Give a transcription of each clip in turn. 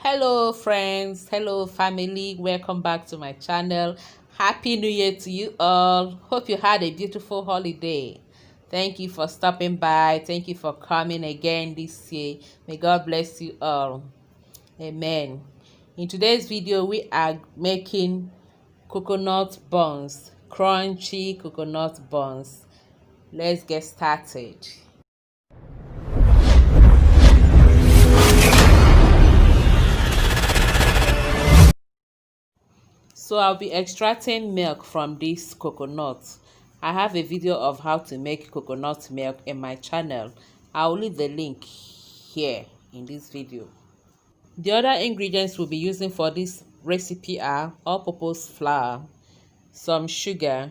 Hello friends, hello family, welcome back to my channel. Happy New Year to you all. Hope you had a beautiful holiday. Thank you for stopping by. Thank you for coming again this year. May God bless you all. Amen. In today's video we are making coconut buns, crunchy coconut buns. Let's get started. So I'll be extracting milk from this coconut. I have a video of how to make coconut milk in my channel. I'll leave the link here in this video. The other ingredients we'll be using for this recipe are all-purpose flour, some sugar.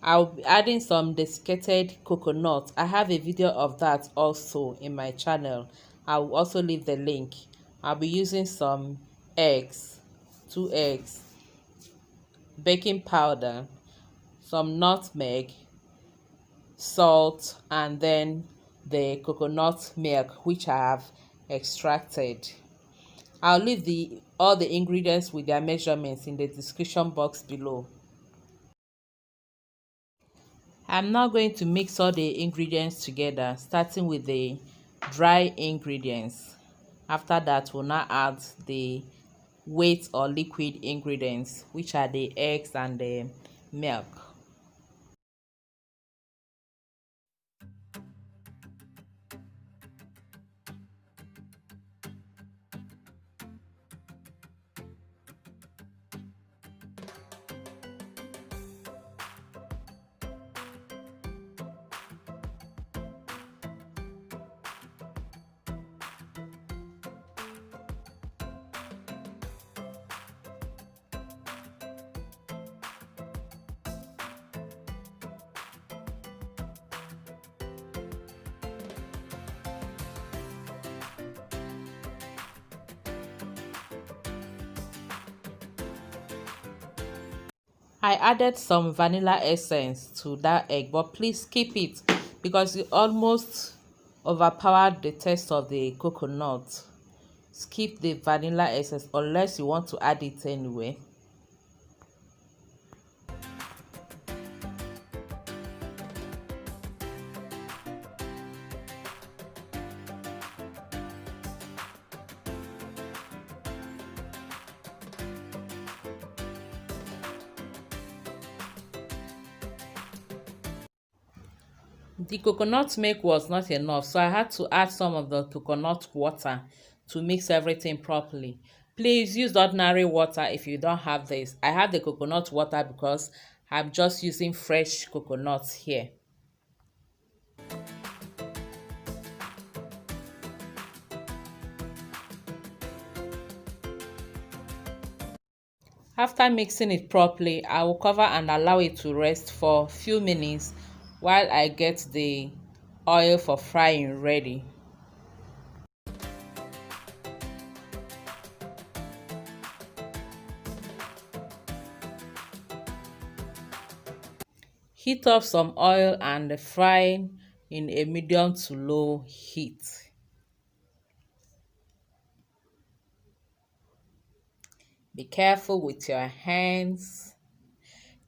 I'll be adding some desiccated coconut. I have a video of that also in my channel. I'll also leave the link. I'll be using some eggs, 2 eggs, baking powder, some nutmeg, salt, and then the coconut milk which I have extracted. I'll leave all the ingredients with their measurements in the description box below. I'm now going to mix all the ingredients together, starting with the dry ingredients. After that, we'll now add the wet or liquid ingredients, which are the eggs and the milk. I added some vanilla essence to that egg, but please keep it because it almost overpowered the taste of the coconut. Skip the vanilla essence unless you want to add it anyway. The coconut milk was not enough, so I had to add some of the coconut water to mix everything properly. Please use ordinary water if you don't have this. I have the coconut water because I'm just using fresh coconuts here. After mixing it properly, I will cover and allow it to rest for a few minutes while I get the oil for frying ready. Heat up some oil and fry in a medium to low heat. Be careful with your hands.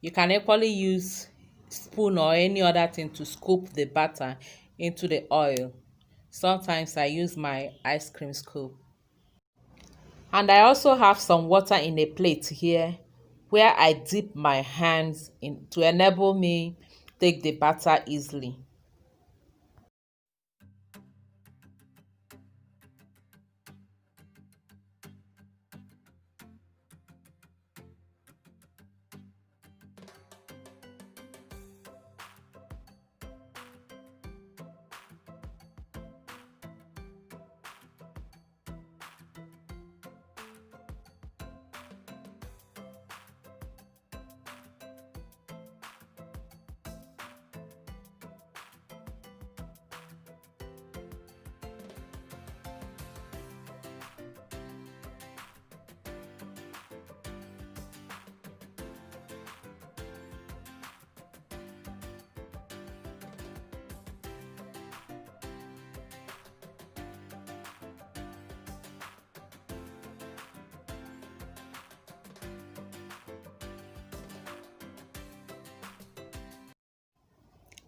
You can equally use spoon or any other thing to scoop the batter into the oil. Sometimes I use my ice cream scoop. And I also have some water in a plate here where I dip my hands in to enable me take the batter easily.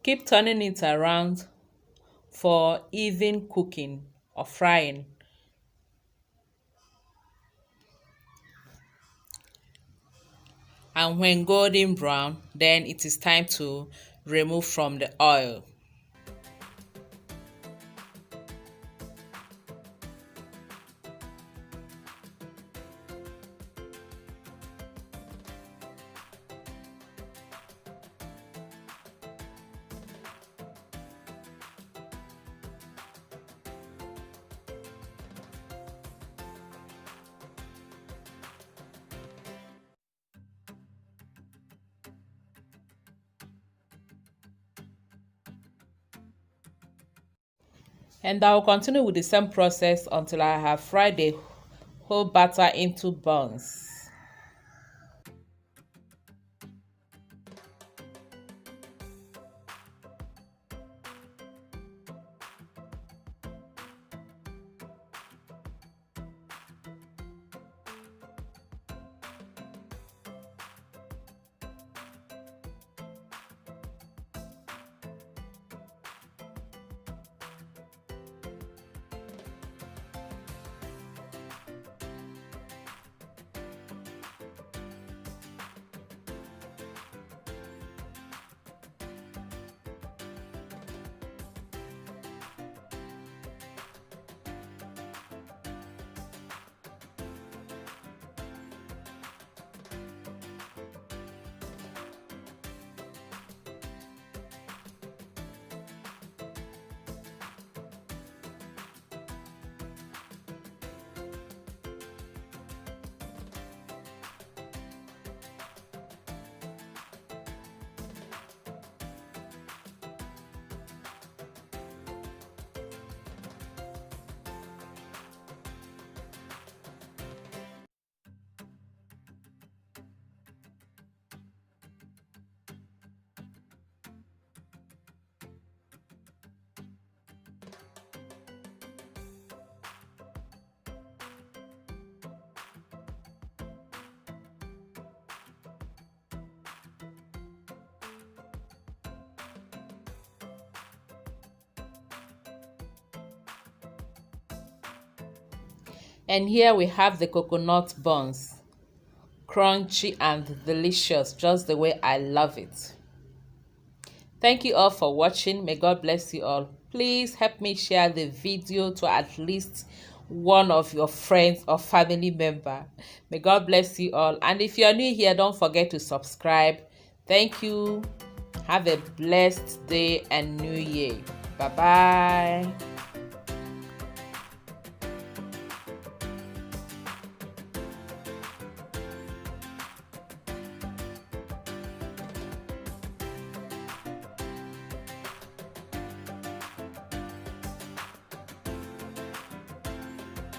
Keep turning it around for even cooking or frying. And when golden brown, then it is time to remove from the oil. And I will continue with the same process until I have fried the whole batter into buns. And here we have the coconut buns. Crunchy and delicious, just the way I love it. Thank you all for watching. May God bless you all. Please help me share the video to at least one of your friends or family member. May God bless you all. And if you're new here, don't forget to subscribe. Thank you. Have a blessed day and new year. Bye-bye.